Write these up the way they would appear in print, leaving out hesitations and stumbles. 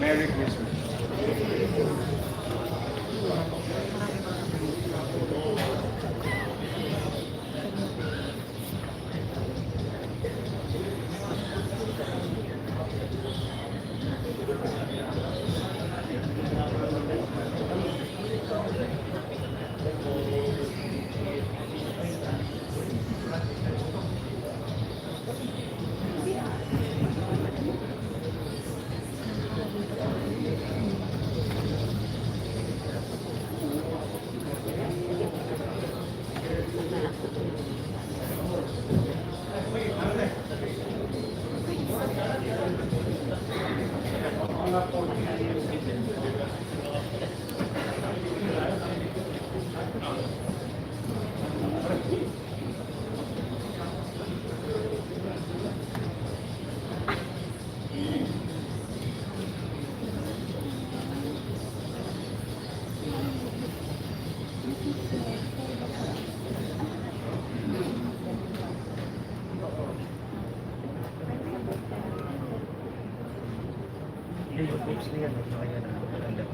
Merry Christmas.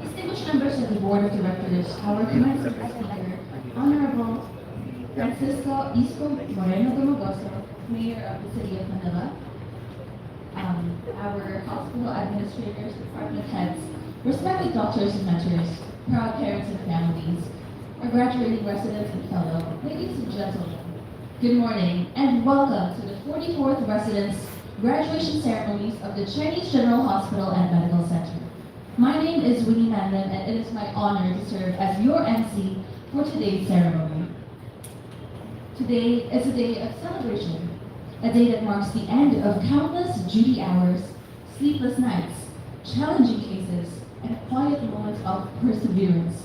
Distinguished members of the Board of Directors, our Commencement speaker, Honorable Francisco Isco Moreno Dumagoso, Mayor of the City of Manila, our hospital administrators, department heads, respected doctors and mentors, proud parents and families, our graduating residents and fellow, ladies and gentlemen, good morning and welcome to the 44th Residence Graduation Ceremonies of the Chinese General Hospital and Medical Center. My name is Winnie Manlin, and it is my honor to serve as your MC for today's ceremony. Today is a day of celebration, a day that marks the end of countless duty hours, sleepless nights, challenging cases, and quiet moments of perseverance,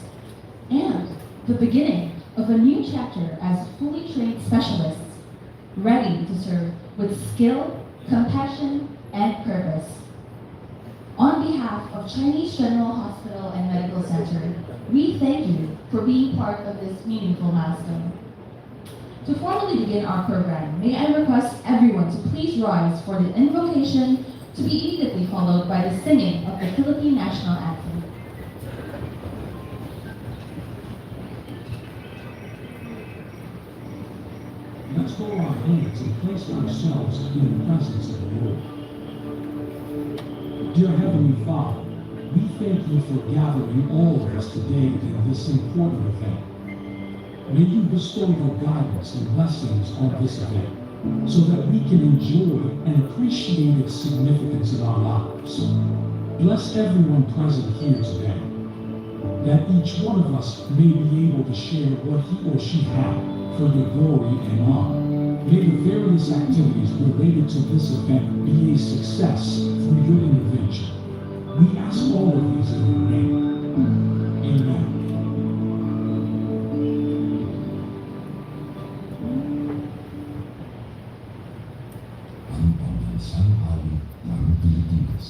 and the beginning of a new chapter as fully trained specialists, ready to serve with skill, compassion, and purpose. On behalf of Chinese General Hospital and Medical Center, we thank you for being part of this meaningful milestone. To formally begin our program, may I request everyone to please rise for the invocation to be immediately followed by the singing of the Philippine National Anthem. Let's bow our heads and place ourselves in the presence of the Lord. Dear Heavenly Father, we thank you for gathering all of us today in this important event. May you bestow your guidance and blessings on this event so that we can enjoy and appreciate its significance in our lives. Bless everyone present here today, that each one of us may be able to share what he or she had for your glory and honor. May the various activities related to this event be a success through your intervention. We ask all of these in your name. Amen. Ang pambansang awit ng Pilipinas.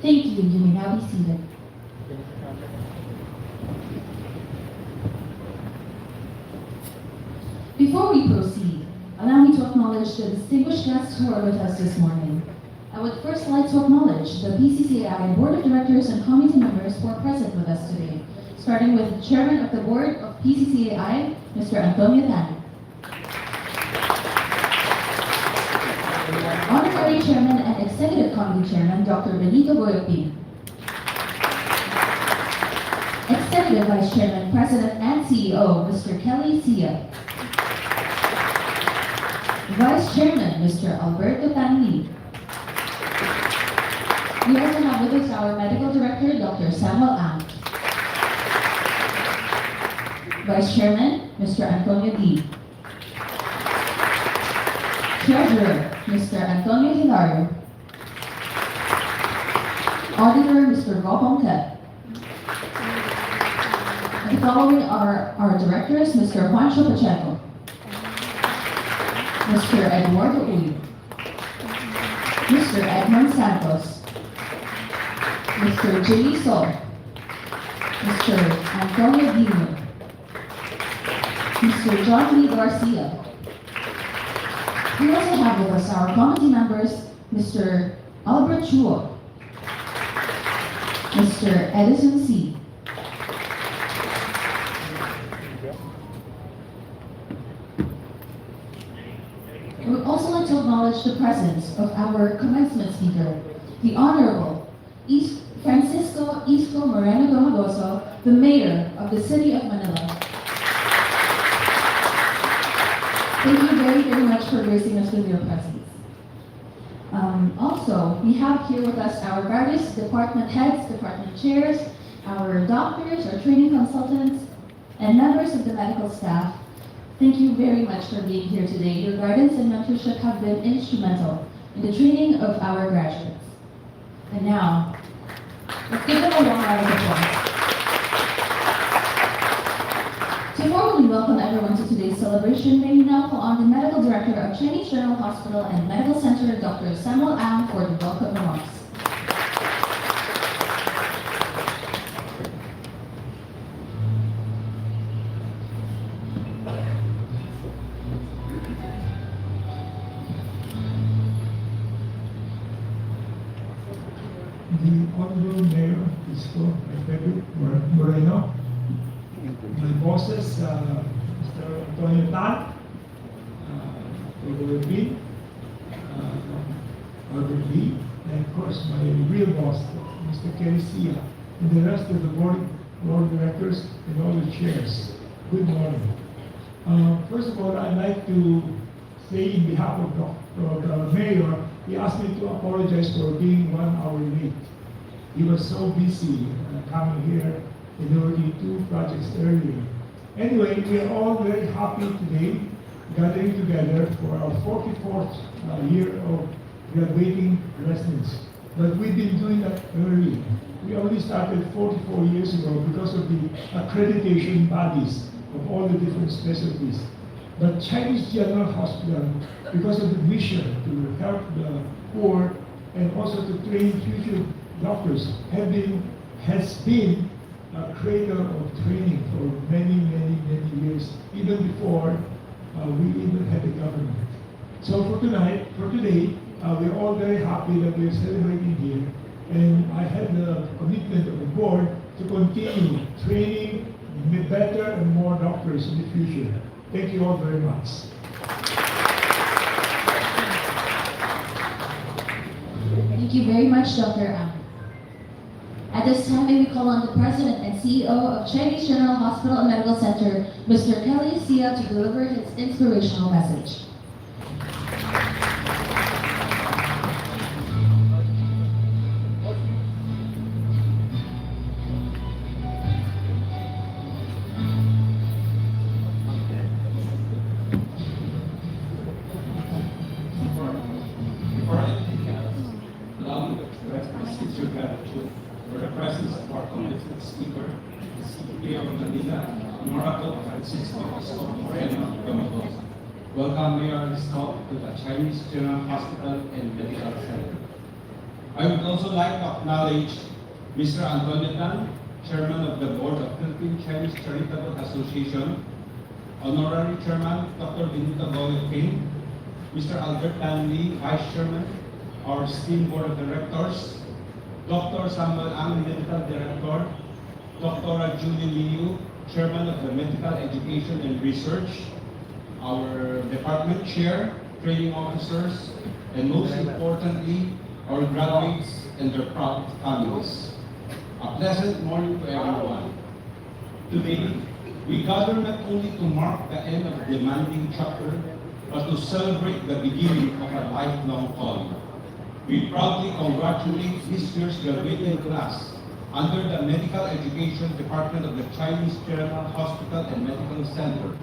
Thank you. You may now be seated. Before we proceed, allow me to acknowledge the distinguished guests who are with us this morning. I would first like to acknowledge the PCCAI Board of Directors and committee members who are present with us today, starting with Chairman of the Board of PCCAI, Mr. Antonio Tan. Executive Committee Chairman, Dr. Benito Boyopin. Executive Vice Chairman, President and CEO, Mr. Kelly Sia. Vice Chairman, Mr. Alberto Tanli. We also have with us our Medical Director, Dr. Samuel Ang. Vice Chairman, Mr. Antonio D. Treasurer, Mr. Antonio Hilario. Auditor, Mr. Rob Ket. The following are our directors, Mr. Juancho Pacheco, Mr. Eduardo Uy, Mr. Edmond Santos, Mr. Jimmy Sol, Mr. Antonio Dino, Mr. John Lee Garcia. We also have with us our committee members, Mr. Albert Chuo, Mr. Edison C. We would also like to acknowledge the presence of our commencement speaker, the Honorable Francisco Isco Moreno Domagoso, the Mayor of the City of Manila. Thank you very, very much for gracing us with your presence. Also, we have here with us our various department heads, department chairs, our doctors, our training consultants, and members of the medical staff. Thank you very much for being here today. Your guidance and mentorship have been instrumental in the training of our graduates. And now, let's give them a warm round of applause. To formally welcome everyone to today's celebration, may we now call on the Medical Director of Chinese General Hospital and Medical Center, Dr. Samuel Ang, for the welcome remarks. The Honorable Mayor Isco Moreno, my bosses, Mr. Antonio Tan, Dr. B, Albert B, and of course my real boss, Mr. Kelly Sia, and the rest of the board directors and all the chairs. Good morning. First of all, I'd like to say in behalf of the mayor, he asked me to apologize for being 1 hour late. He was so busy coming here in order to do 2 projects earlier. Anyway, we are all very happy today gathering together for our 44th year of graduating residents. But we've been doing that early. We only started 44 years ago because of the accreditation bodies of all the different specialties. But Chinese General Hospital, because of the vision to help the poor and also to train future doctors, has been a cradle of training for many years, even before we even had a government. So for today, we're all very happy that we're celebrating here, and I have the commitment of the board to continue training better and more doctors in the future. Thank you all very much. Thank you very much, Dr. Ang. At this time, may we call on the President and CEO of Chinese General Hospital and Medical Center, Mr. Kelly Sia, to deliver his inspirational message. Before anything else, allow me to express my sincere gratitude for the presence of our commencement speaker, the CPA of Manila, Honorable Francisco Isco Moreno Domagoso. Welcome, Mayor Isco, to the Chinese General Hospital and Medical Center. I would also like to acknowledge Mr. Antonio Tan, Chairman of the Board of Philippine Chinese Charitable Association, Honorary Chairman Dr. Benito Boyopin, Mr. Albert Tanli, Vice Chairman, our esteemed Board of Directors, Dr. Samuel Ang, Medical Director, Dr. Julie Liu, Chairman of the Medical Education and Research, our Department Chair, Training Officers, and most importantly, our graduates, and their proud families. A pleasant morning to everyone. Today, we gather not only to mark the end of a demanding chapter, but to celebrate the beginning of a lifelong calling. We proudly congratulate this year's graduating class under the Medical Education Department of the Chinese General Hospital and Medical Center,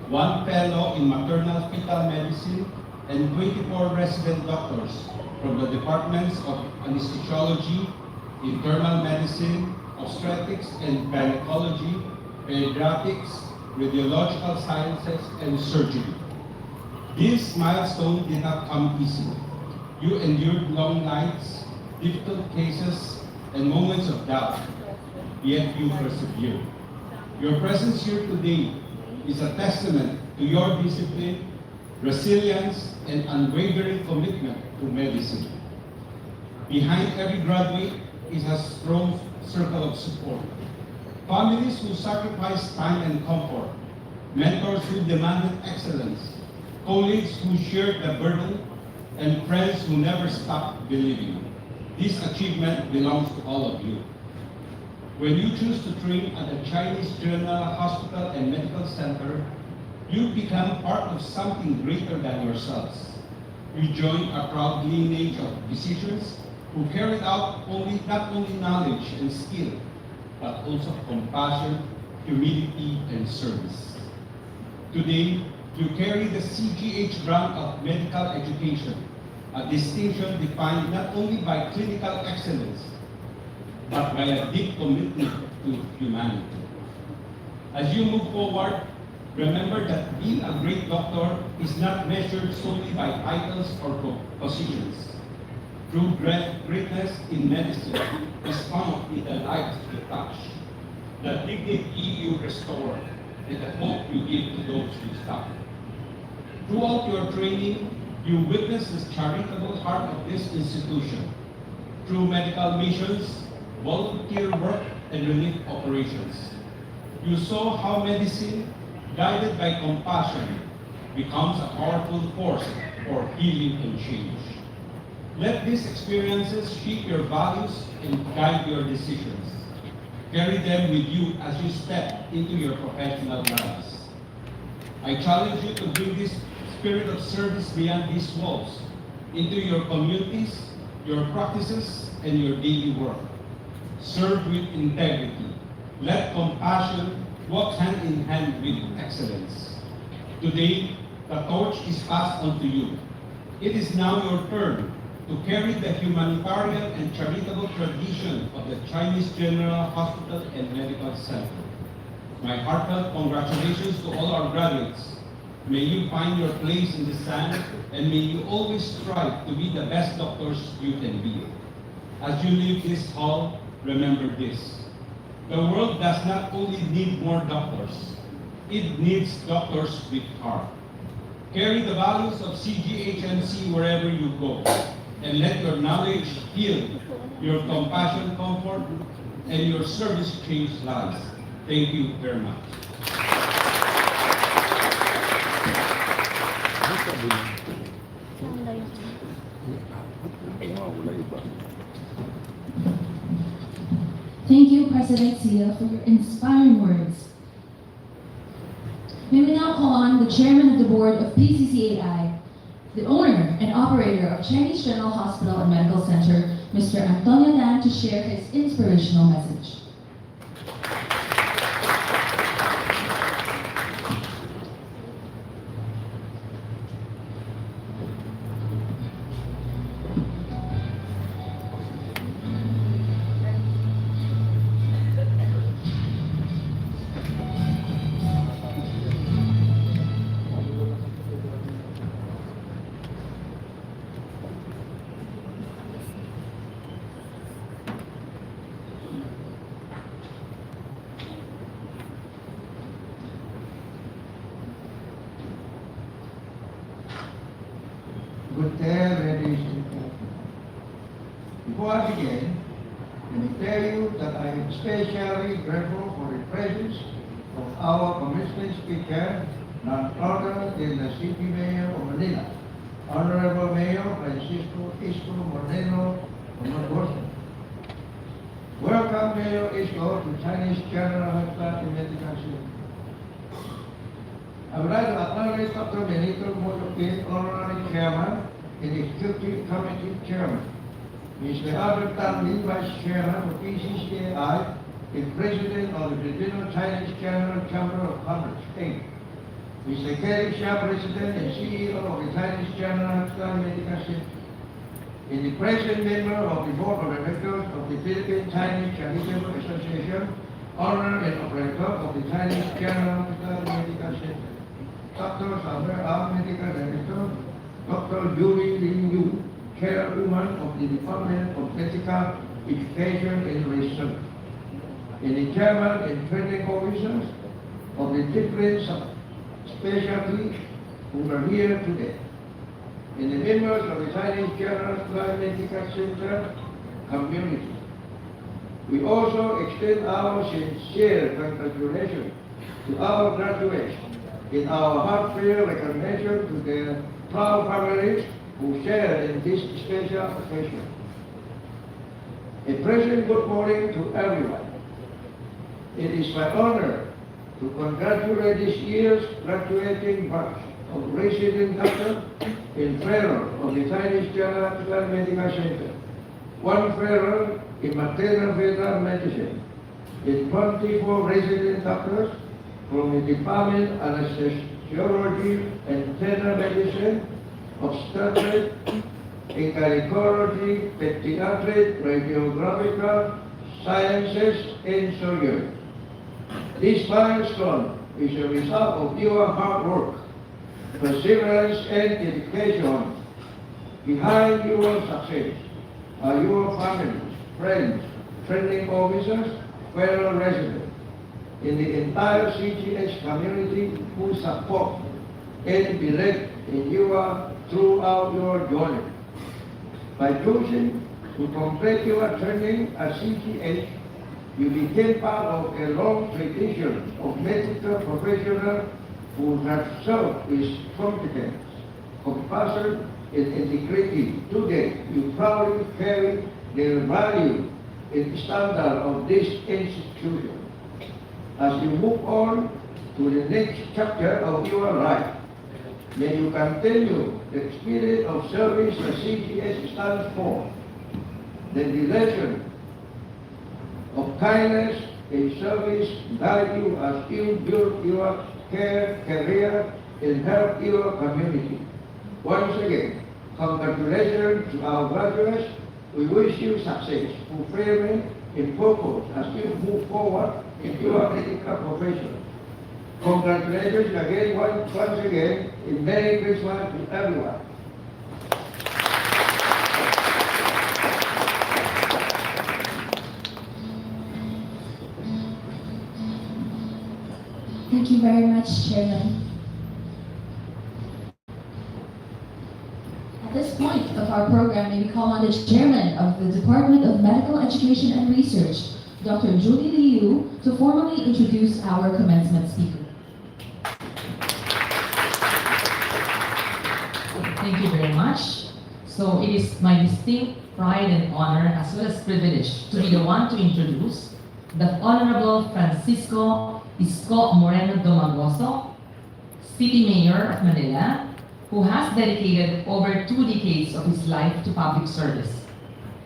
1 fellow in maternal fetal medicine, and 24 resident doctors from the departments of anesthesiology, internal medicine, obstetrics and gynecology, pediatrics, radiological sciences, and surgery. This milestone did not come easy. You endured long nights, difficult cases, and moments of doubt, yet you persevered. Your presence here today is a testament to your discipline, resilience, and unwavering commitment to medicine. Behind every graduate is a strong circle of support. Families who sacrificed time and comfort, mentors who demanded excellence, colleagues who shared the burden, and friends who never stopped believing. This achievement belongs to all of you. When you choose to train at the Chinese General Hospital and Medical Center, you become part of something greater than yourselves. You join a proud lineage of physicians who carried out not only knowledge and skill, but also compassion, humility, and service. Today, you carry the CGH rank of medical education, a distinction defined not only by clinical excellence, but by a deep commitment to humanity. As you move forward, remember that being a great doctor is not measured solely by titles or positions. True greatness in medicine is found in the lives you touch, the dignity you restore, and the hope you give to those you stop. Throughout your training, you witness the charitable heart of this institution through medical missions, volunteer work, and relief operations. You saw how medicine, guided by compassion, becomes a powerful force for healing and change. Let these experiences shape your values and guide your decisions. Carry them with you as you step into your professional lives. I challenge you to bring this spirit of service beyond these walls into your communities, your practices, and your daily work. Serve with integrity. Let compassion walk hand in hand with excellence. Today, the torch is passed on to you. It is now your turn to carry the humanitarian and charitable tradition of the Chinese General Hospital and Medical Center. My heartfelt congratulations to all our graduates. May you find your place in the sun, and may you always strive to be the best doctors you can be. As you leave this hall, remember this. The world does not only need more doctors, it needs doctors with heart. Carry the values of CGHMC wherever you go, and let your knowledge heal, your compassion comfort, and your service change lives. Thank you very much. Thank you, President Sia, for your inspiring words. May we now call on the Chairman of the Board of PCCAI, the owner and operator of Chinese General Hospital and Medical Center, Mr. Antonio Tan, to share his inspirational message. Good day, ladies and gentlemen. Before I begin, let me tell you that I am especially grateful for the presence of our commencement speaker, none other than the City Mayor of Manila, Honorable Mayor Francisco Francisco Moreno Domagoso. Welcome, Mayor Isco, to Chinese General Hospital in Medical Center. I would like to acknowledge Dr. Benito Motoquin, Honorary Chairman and Executive Committee Chairman, Mr. Albert Tan Lin, Vice Chairman of PCCAI and President of the Filipino Chinese General Chamber of Commerce, Inc. Mr. Kerry Xia, President and CEO of the Chinese General Hospital Medical Center, and the President Member of the Board of Directors of the Philippine Chinese Charitable Association, Owner and Operator of the Chinese General Hospital Medical Center, Dr. Samuel R. Medical Director, Dr. Julie Lin Yu, Chairwoman of the Department of Medical Education and Research, and the Chairman and Training Officers of the different specialties who are here today, and the members of the Chinese General Hospital Medical Center community. We also extend our sincere congratulations to our graduates in our heartfelt recognition to their proud families who share in this special occasion. A present good morning to everyone. It is my honor to congratulate this year's graduating batch of resident doctor and fellow of the Chinese General Hospital Medical Center, one fellow in maternal fetal medicine, and 24 resident doctors from the Department of Anesthesiology and Internal Medicine, Obstetrics, and Gynecology, Pediatric, Radiographical Sciences, and Surgery. This milestone is a result of your hard work, perseverance, and dedication. Behind your success are your families, friends, training officers, fellow residents, in the entire CGH community who support and believe in you throughout your journey. By choosing to complete your training at CGH, you became part of a long tradition of medical professionals who have served with competence, compassion, and integrity. Today, you proudly carry the value and standard of this institution. As you move on to the next chapter of your life, may you continue the spirit of service that CGS stands for, the relation of kindness and service value as you build your career and help your community. Once again, congratulations to our graduates. We wish you success, fulfillment, and purpose as you move forward in your medical profession. Congratulations again, once again, and Merry Christmas to everyone. Thank you very much, Chairman. At this point of our program, may we call on the Chairman of the Department of Medical Education and Research, Dr. Julie Liu, to formally introduce our commencement speaker. Thank you very much. So it is my distinct pride and honor as well as privilege to be the one to introduce the Honorable Francisco Isko Moreno Domagoso, City Mayor of Manila, who has dedicated over 2 decades of his life to public service.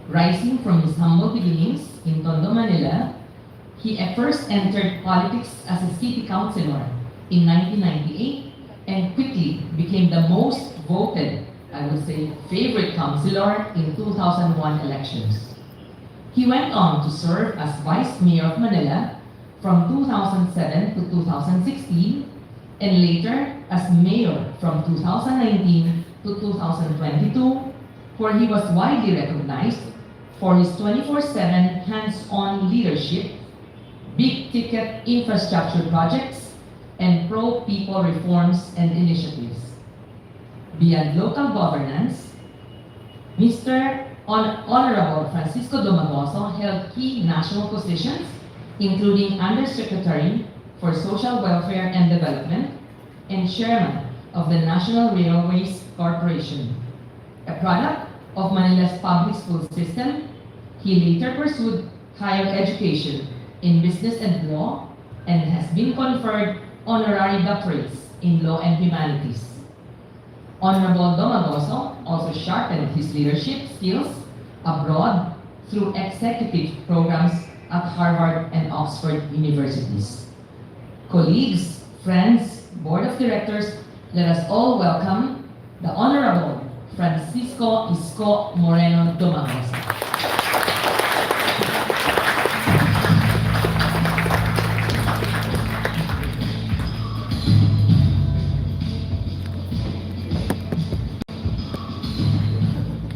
Rising from his humble beginnings in Tondo, Manila, he at first entered politics as a city councilor in 1998 and quickly became the most voted, I would say, favorite councilor in 2001 elections. He went on to serve as Vice Mayor of Manila from 2007 to 2016 and later as Mayor from 2019 to 2022, where he was widely recognized for his 24/7 hands-on leadership, big-ticket infrastructure projects, and pro-people reforms and initiatives. Beyond local governance, Mr. Honorable Francisco Domagoso held key national positions, including Undersecretary for Social Welfare and Development and Chairman of the National Railways Corporation, a product of Manila's public school system. He later pursued higher education in business and law and has been conferred honorary doctorates in law and humanities. Honorable Domagoso also sharpened his leadership skills abroad through executive programs at Harvard and Oxford universities. Colleagues, friends, board of directors, let us all welcome the Honorable Francisco Isko Moreno Domagoso.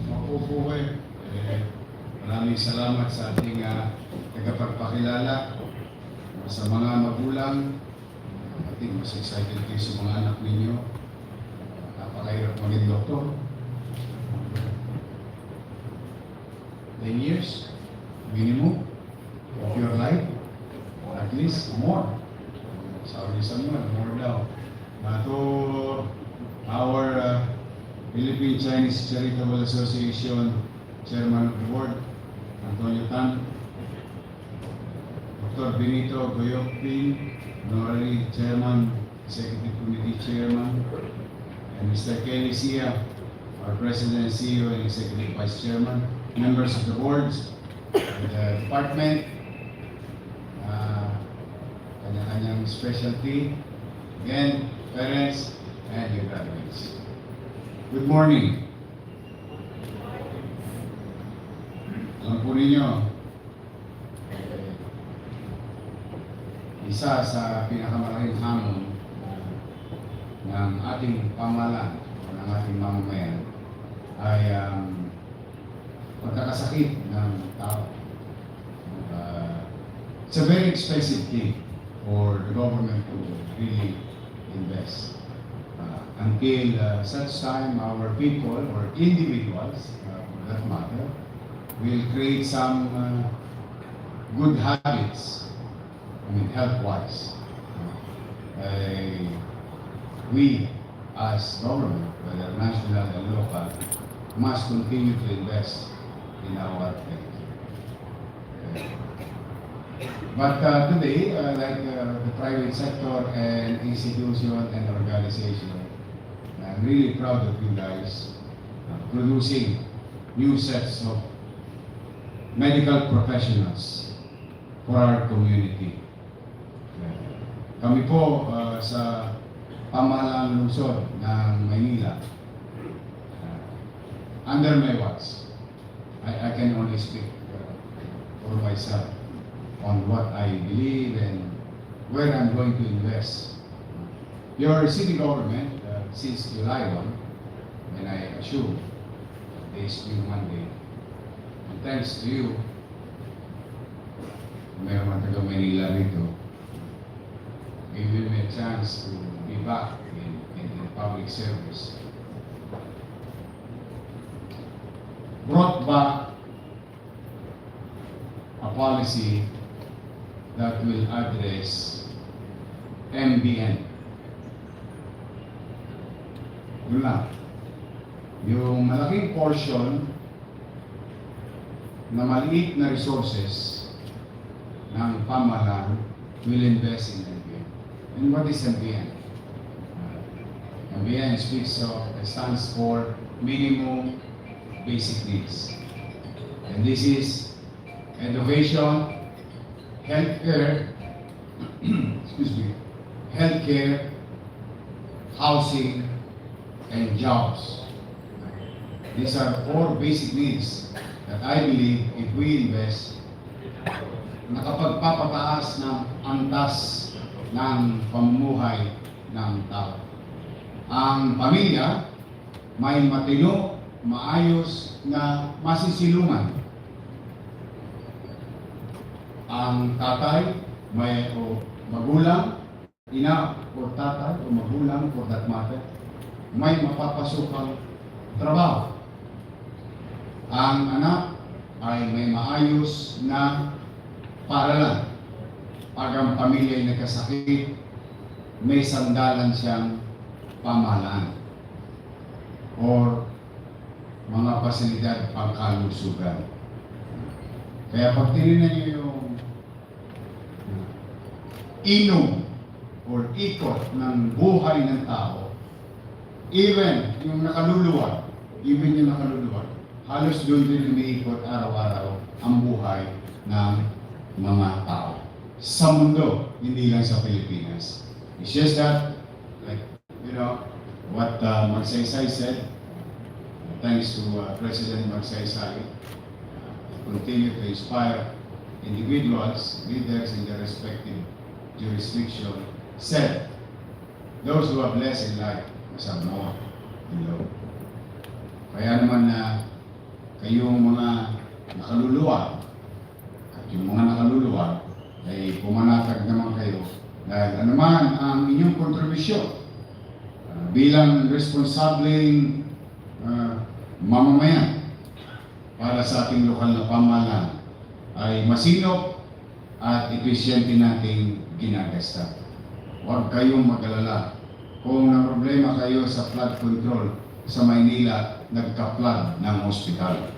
Mapupo kayo. Maraming salamat sa ating tagapagpakilala. Sa mga magulang, I think mas excited kayo sa mga anak ninyo. Napakahirap maging doktor. 10 years, minimum, of your life, at least more. Sabi sa mga, more daw. To our Philippine-Chinese Charitable Association Chairman of the Board, Antonio Tan, Dr. Benito Goyopin, Honorary Chairman, Executive Committee Chairman, and Mr. Kelly Sia, our President, CEO, and Executive Vice Chairman, members of the boards, and the department, kanya-kanyang specialty, again, parents, and your graduates. Good morning. Alam po ninyo, isa sa pinakamalaking hamon ng ating pamahalaan o ng ating mamamayan ay pagkakasakit ng tao. It's a very expensive thing for the government to really invest. Until such time our people or individuals, for that matter, will create some good habits, I mean health-wise. We as government, whether national or local, must continue to invest in our health. But today, like the private sector and institution and organization, I'm really proud of you guys producing new sets of medical professionals for our community. Kami po sa pamahalaan lungsod ng Maynila, under my watch, I can only speak for myself on what I believe and where I'm going to invest. Your city government, since July 1, and I assume today's due Monday, and thanks to you, meron man taga Manila rito, giving me a chance to be back in public service. Brought back a policy that will address MBN. Yun lang. Yung malaking portion na maliit na resources ng pamahalaan will invest in MBN. And what is MBN? MBN stands for Minimum Basic Needs. And this is education, healthcare, excuse me, healthcare, housing, and jobs. These are four basic needs that I believe if we invest, nakapagpapataas ng antas ng pamumuhay ng tao. Ang pamilya may matino, maayos na masisilungan. Ang tatay may magulang, ina o tatay o magulang for that matter, may mapapasukang trabaho. Ang anak ay may maayos na paaralan. Pag ang pamilya ay nagkasakit, may sandalan siyang pamahalaan. Or mga pasilidad pangkalusugan. Kaya pag tinignan niyo yung inom or ikot ng buhay ng tao, even yung nakaluluwa, halos doon din umiikot araw-araw ang buhay ng mga tao. Sa mundo, hindi lang sa Pilipinas. It's just that, like, you know, what Magsaysay said, thanks to President Magsaysay, continue to inspire individuals, leaders in their respective jurisdiction, said, those who are blessed in life must have more in love. Kaya naman na kayong mga nakaluluwa, at yung mga nakaluluwa, ay pumanatag naman kayo dahil anuman ang inyong kontribusyon bilang responsableng mamamayan para sa ating lokal na pamahalaan ay masinop at epesyente nating ginagasta. Huwag kayong mag-alala. Kung na problema kayo sa flood control sa Maynila, nagka-flood ng hospital.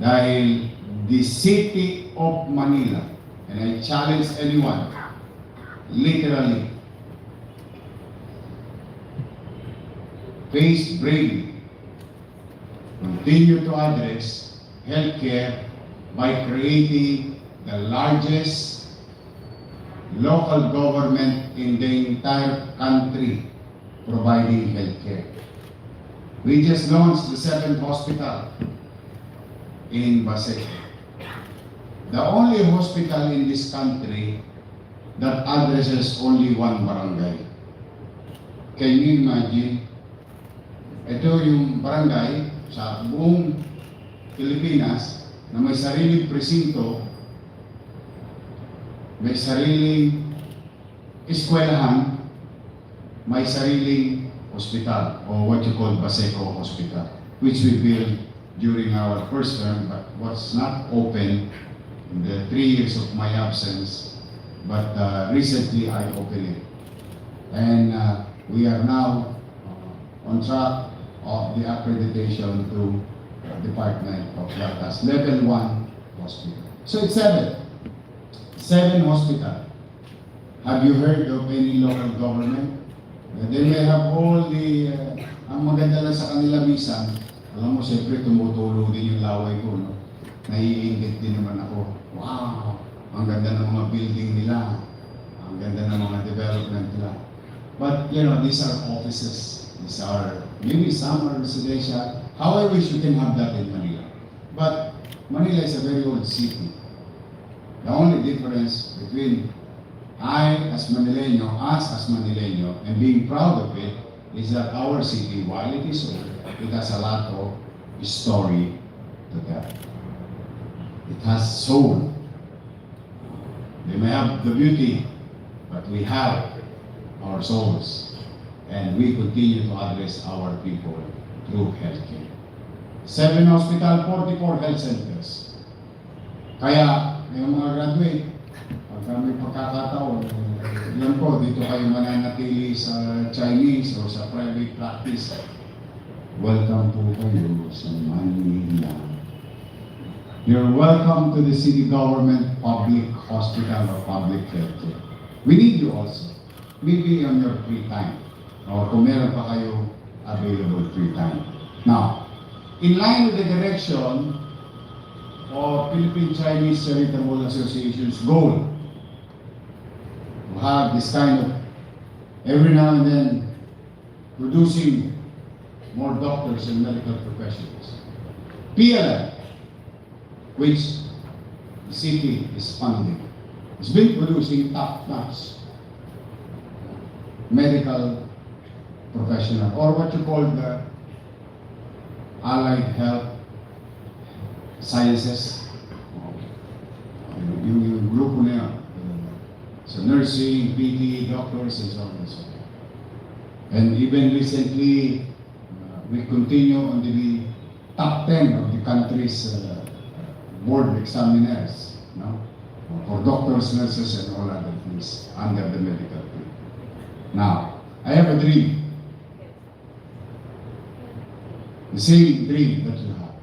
Dahil the city of Manila, and I challenge anyone, literally, face bravely, continue to address healthcare by creating the largest local government in the entire country providing healthcare. We just launched the 7th hospital in Baseco. The only hospital in this country that addresses only one barangay. Can you imagine? Ito yung barangay sa buong Pilipinas na may sariling presinto, may sariling eskwelahan, may sariling hospital, or what you call Baseco Hospital, which we built during our first term, but was not open in the 3 years of my absence, but recently I opened it. And we are now on track of the accreditation to Department of Health as Level 1 hospital. So it's 7 hospital. Have you heard of any local government? They may have all the, ang maganda lang sa kanila minsan, alam mo, siyempre tumutulo din yung laway ko, no? Naiingit din naman ako. Wow! Ang ganda ng mga building nila. Ang ganda ng mga development nila. But, you know, these are offices. These are, maybe some are residential. How I wish we can have that in Manila. But, Manila is a very old city. The only difference between I as Manileño, us as Manileño, and being proud of it, is that our city, while it is old, it has a lot of story to tell. It has soul. They may have the beauty, but we have our souls. And we continue to address our people through healthcare. 7 hospital, 44 health centers. Kaya, yung mga graduate, pagka may pagkakataon, yan po, dito kayo mananatili sa Chinese o sa private practice. Welcome po kayo sa Manila. You're welcome to the city government public hospital or public healthcare. We need you also. Maybe on your free time. Or kung meron pa kayo available free time. Now, in line with the direction of Philippine-Chinese Charitable Association's goal to have this kind of, every now and then, producing more doctors and medical professionals. PLF, which the city is funding, has been producing top-notch medical professional, or what you call the allied health sciences. Yung grupo na yun. So nursing, PT, doctors, and so on and so on. And even recently, we continue on the top 10 of the country's board examiners, no? For doctors, nurses, and all other things under the medical field. Now, I have a dream. the same dream that you have.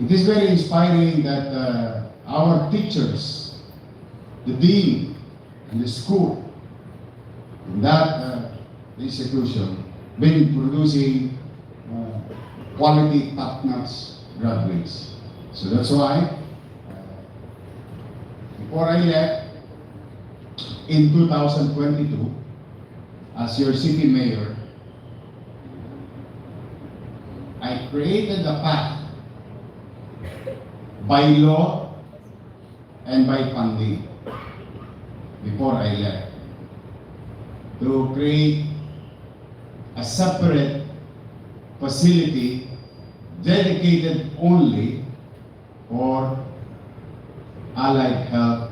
It is very inspiring that our teachers, the dean, and the school, in that institution, been producing quality top-notch graduates. So that's why, before I left, in 2022, as your city mayor, I created a path by law and by funding before I left to create a separate facility dedicated only for allied health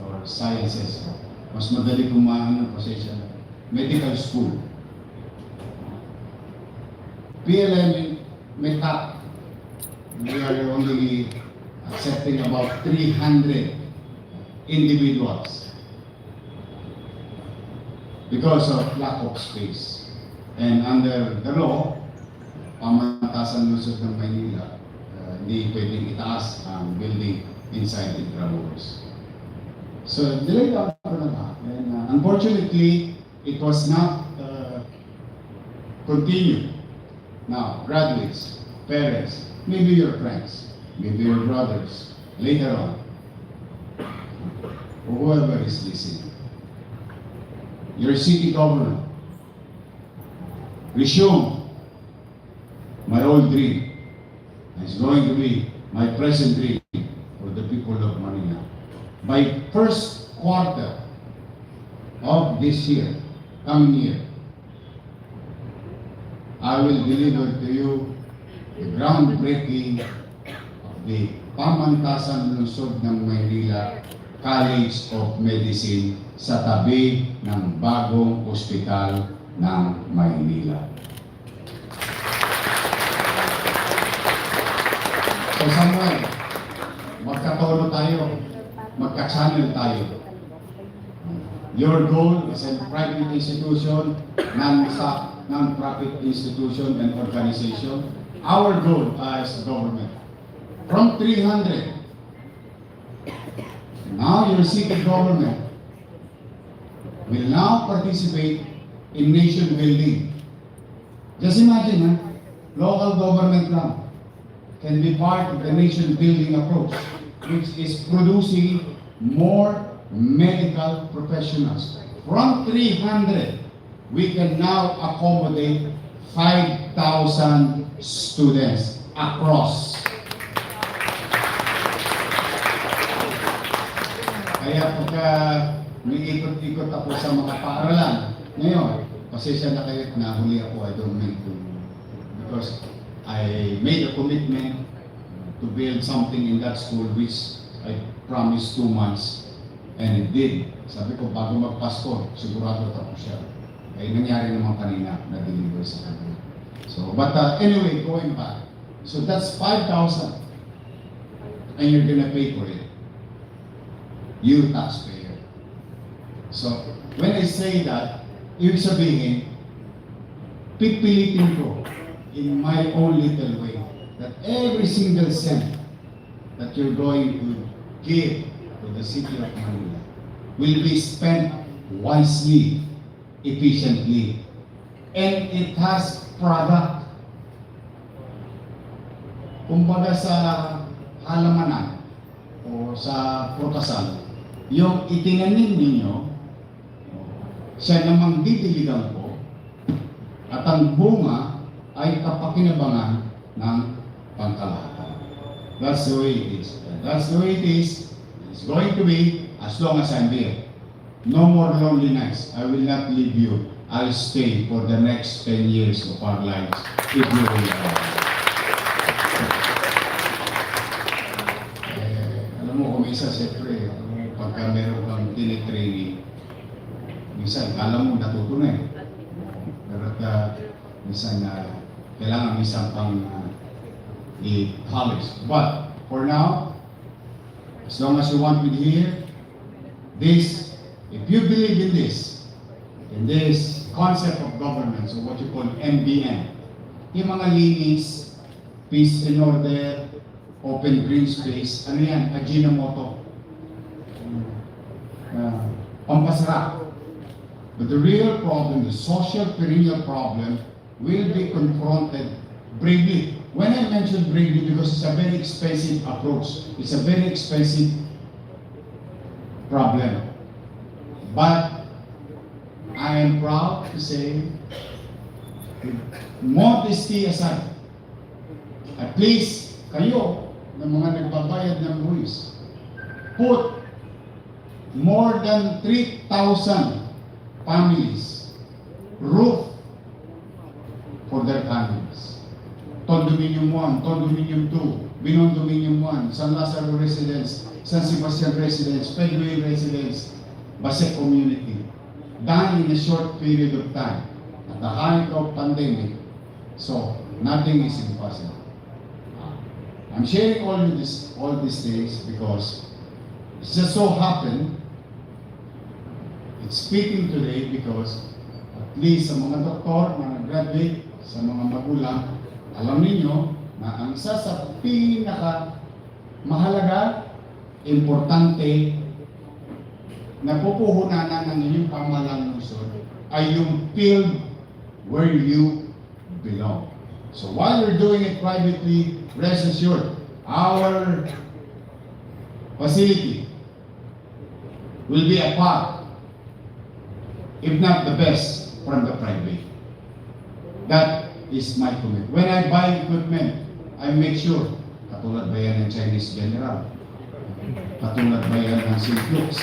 or sciences. Mas madali kumain ng pasensya na. Medical school. PLM may top. We are only accepting about 300 individuals because of lack of space. And under the law, pamantasan lusod ng Maynila, hindi pwedeng itaas ang building inside Intramuros. So, delayed ako na lahat. And unfortunately, it was not continued. Now, graduates, parents, maybe your friends, maybe your brothers, later on, or whoever is listening, your city governor, resume my old dream. It's going to be my present dream for the people of Manila. By first quarter of this year, coming year, I will deliver to you the groundbreaking of the Pamantasan Lungsod ng Maynila College of Medicine sa tabi ng bagong ospital ng Maynila. So somewhere, magkatolo tayo, magka-channel tayo. Your goal is a private institution, non-profit institution and organization. Our goal as government, from 300, now your city government will now participate in nation building. Just imagine, local government lang can be part of the nation building approach, which is producing more medical professionals. From 300, we can now accommodate 5,000 students across. Kaya pagka may ikot-ikot ako sa mga paaralan, ngayon, pasensya na kayo na huli ako, I don't mean to, because I made a commitment to build something in that school which I promised 2 months, and it did. Sabi ko, bago magpasko, sigurado tapos siya. Ay nangyari naman kanina na deliver sa kanila. So, but anyway, going back. So that's 5,000. And you're gonna pay for it. You taxpayer. So, when I say that, ibig sabihin, pipilitin ko in my own little way that every single cent that you're going to give to the city of Manila will be spent wisely, efficiently, and it has product. Kumbaga sa halamanan o sa protasal, yung itinanim ninyo, siya namang didiligan ko, at ang bunga ay kapakinabangan ng pangkalahatan. That's the way it is. That's the way it is. It's going to be as long as I'm here. No more lonely nights. I will not leave you. I'll stay for the next 10 years of our lives if you will allow me. Alam mo, kung isa siyempre, pagka meron kang tinitraining, minsan, alam mo, natuto na eh. Pero minsan, kailangan minsan pang i-polish. But, for now, as long as you want me here, this, if you believe in this concept of government, so what you call MBN. Yung mga linis, peace and order, open green space, ano yan, Ajinomoto. Pampasarap. But the real problem, the social perennial problem, will be confronted bravely. When I mention bravely, because it's a very expensive approach, it's a very expensive problem. But I am proud to say, modesty aside, at least kayo, ng mga nagbabayad ng buwis, put more than 3,000 families roof for their families. Condominium 1, Condominium 2, Binondominium 1, San Lazaro Residence, San Sebastian Residence, Pedway Residence, Basek Community. Done in a short period of time, at the height of pandemic, so nothing is impossible. I'm sharing all these things because it just so happened, it's speaking today because at least sa mga doktor, mga graduate, sa mga magulang, alam ninyo na ang isa sa pinaka mahalaga, importante, na pupuhunanan ng inyong pamahalaan lungsod ay yung field where you belong. So while you're doing it privately, rest assured, our facility will be a part, if not the best, from the private. That is my commitment. When I buy equipment, I make sure, katulad ba yan ng Chinese General? Katulad ba yan ng Simplux?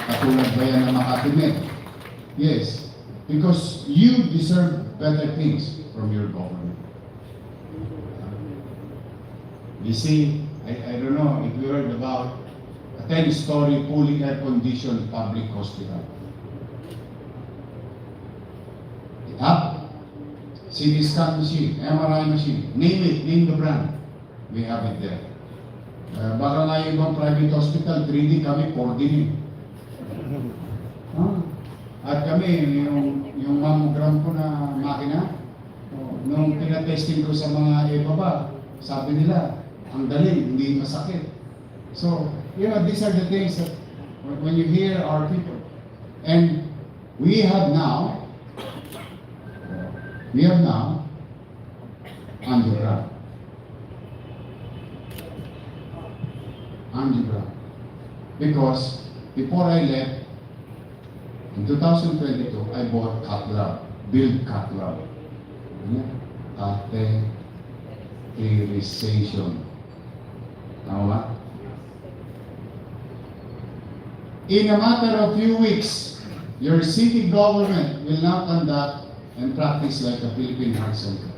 Katulad ba yan ng Makatimed? Yes, because you deserve better things from your government. You see, I don't know if you heard about a 10-story fully air-conditioned public hospital. Up, CT scan machine, MRI machine, name it, name the brand. We have it there. Baka nga yung ibang private hospital, 3D kami, 4D din. At kami, yung mammogram ko na makina, nung pinatesting ko sa mga ibaba, sabi nila, ang galing, hindi masakit. So, you know, these are the things that when you hear our people. And we have now underground. Because before I left, in 2022, I bought build Catlab. Catheterization. Tama ba? In a matter of few weeks, your city government will now conduct and practice like a Philippine Heart Center.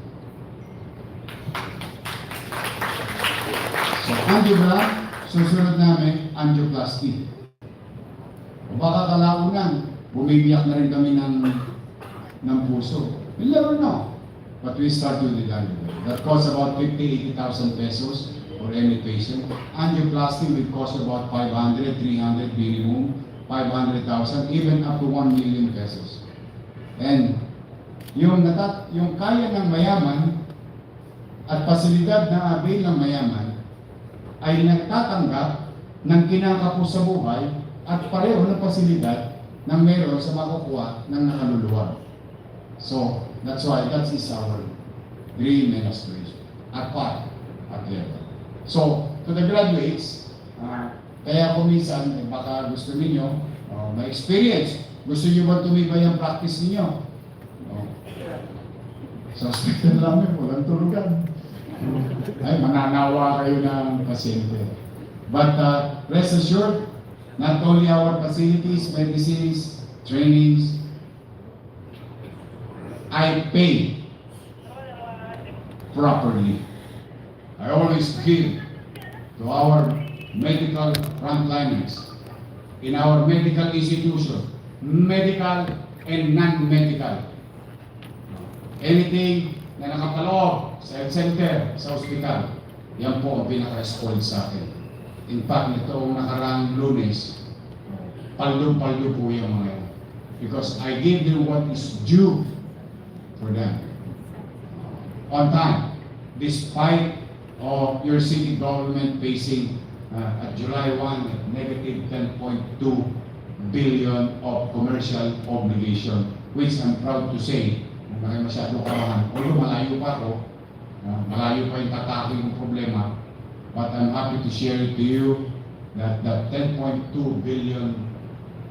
So, angiogram, susunod namin, angioplasty. O baka kalaunan, bumibiyak na rin kami ng puso. We'll never know. But we start with the angiogram. That costs about 50,000-80,000 pesos for any patient. Angioplasty will cost about 500, 300 minimum, 500,000, even up to 1 million pesos. And yung kaya ng mayaman at pasilidad na avail ng mayaman ay nagtatanggap ng kinakapos sa buhay at pareho ng pasilidad ng meron sa makukuha ng nakaluluwag. So, that's why that is our dream and aspiration at level. So, to the graduates, kaya kung minsan, baka gusto ninyo, ma-experience, gusto nyo ba tumibay ang practice ninyo? Sa hospital namin, walang tulugan. Ay, mananawa kayo ng pasyente. But rest assured, not only our facilities, medicines, trainings, I pay properly. I always give to our medical frontliners in our medical institution, medical and non-medical. Anything na nakapaloob sa health center, sa ospital, yan po ang pinaka-respond sa akin. In fact, nitong nakaraang Lunes, paldo-paldo po yung mga yan. because I gave them what is due for them on time, despite of your city government facing at July 1 negative 10.2 billion of commercial obligation, which I'm proud to say, hindi masyadong kabahan, although malayo pa ako, malayo pa yung tatake yung problema, but I'm happy to share it to you that the 10.2 billion,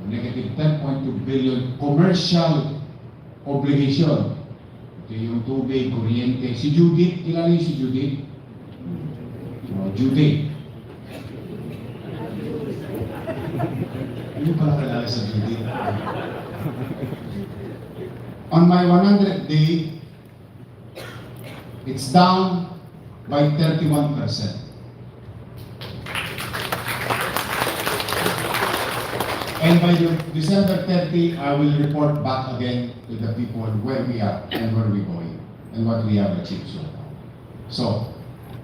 negative 10.2 billion commercial obligation, ito yung tubig, kuryente, si Judith, kilala niyo si Judith? Judith. Hindi pala kilala sa Judith. On my 100th day, it's down by 31%. And by December 30, I will report back again to the people where we are and where we're going and what we have achieved so far. So,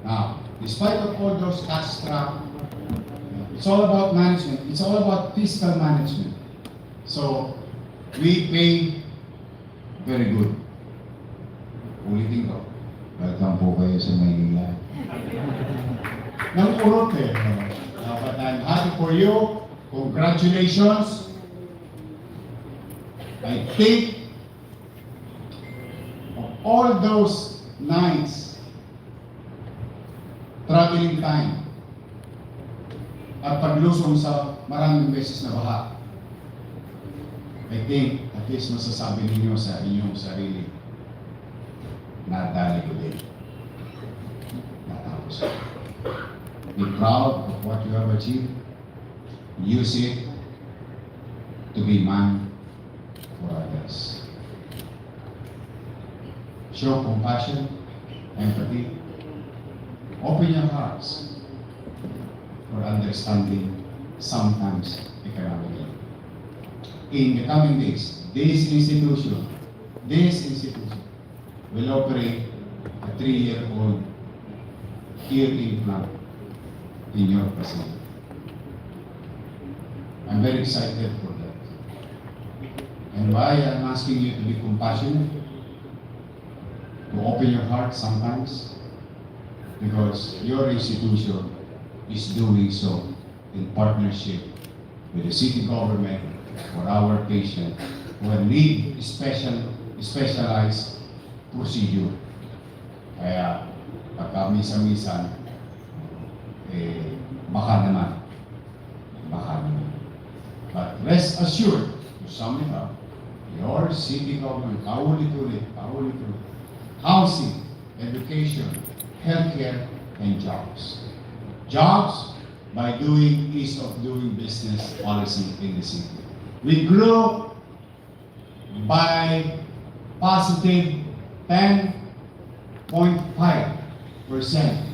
now, despite of all those tax trap, it's all about management. It's all about fiscal management. So, we pay very good. Ulitin ko. Welcome po kayo sa Maynila. Nang urot eh. But I'm happy for you. Congratulations. I think of all those nights, traveling time, at paglusong sa maraming beses na baha, I think at least masasabi ninyo sa inyong sarili, nadali ko din. Natapos. Be proud of what you have achieved. Use it to be man for others. Show compassion, empathy. Open your hearts for understanding sometimes economically. In the coming days, this institution will operate a 3-year-old hearing plant in your facility. I'm very excited for that. And why I'm asking you to be compassionate, to open your heart sometimes, because your institution is doing so in partnership with the city government for our patients who need specialized procedure. Kaya pagka minsan-minsan, baka naman. But rest assured, to sum it up, your city government, paulit-ulit, housing, education, healthcare, and jobs. Jobs by doing ease of doing business policy in the city. We grew by positive 10.5%.